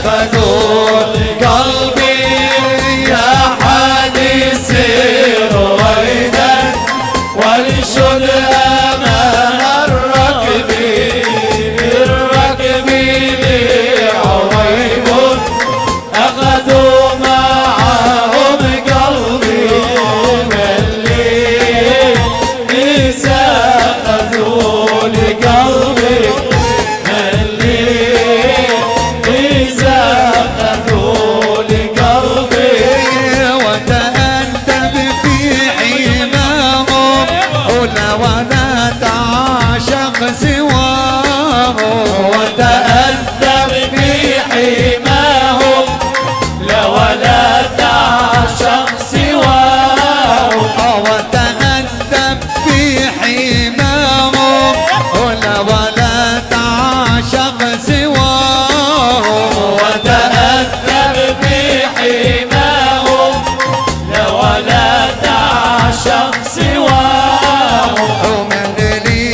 أخذوا قلبي يا حديث رويدا وانشد أمان الركب لي عويب أخذوا معهم قلبي من لي أخذوا لقلبي من لي أخذوا لقلبي وتأدب في حماهم ولا تعشق سواهم وتأدب في حماهم لا ولا تعشق سواهم وتأدب في حماهم ولا تعشق سواهم وتأدب في حماهم لا ولا تعشق سواهم ومن لي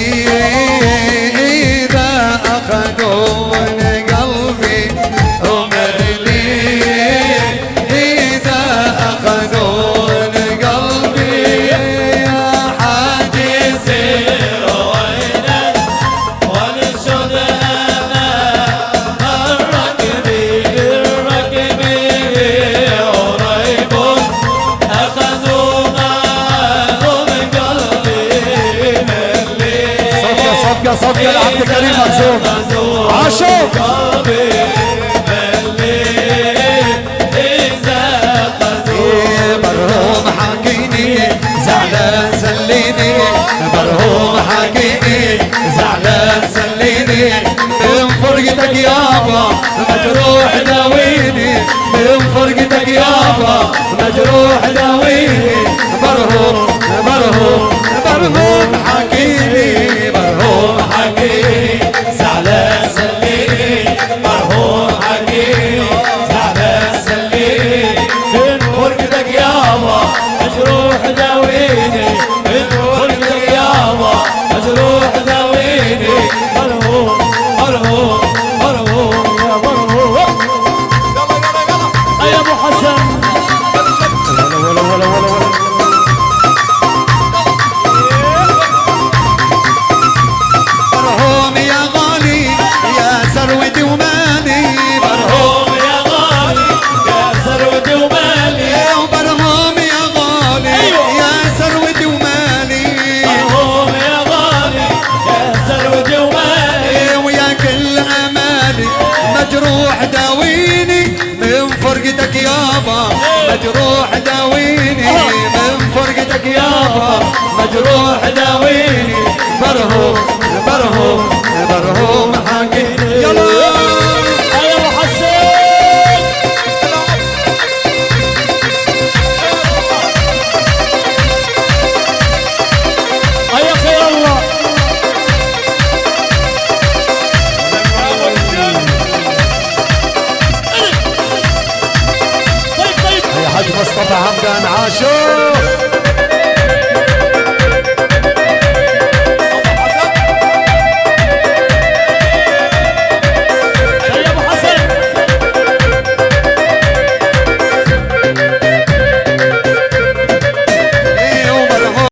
إذا أخذوا من قلبي ومن لي إذا أخذوا من قلبي يا حديث روينا ونشد أمان الركب قريب أخذوا معهم قلبي من لي صفقة لعبد الكريم مخزوم عاشور قلبي من لي إذا أخذوا برهوم حاكيني زعلان سليني برهوم حاكيني زعلان سليني من فرقتك يابا مجروح داويني من فرقتك يابا مجروح داويني برهوم حاكيني برهوم حكيني زعلان سليني مرهوم حكيني زعلان سليني من فرقتك يابا مجروح داويني من فرقتك يابا مجروح داويني مرهوم يا مرهوم يا ابو حسن برهوم يا غالي يا ثروتي ومالي مرهوم يا غالي يا ثروتي ومالي برهوم يا غالي يا ثروتي ومالي مرهوم يا غالي يا ثروتي ومالي ويا كل امالي مجروح داويني من فرقتك يابا مجروح داويني من فرقتك يابا مجروح داويني برهوم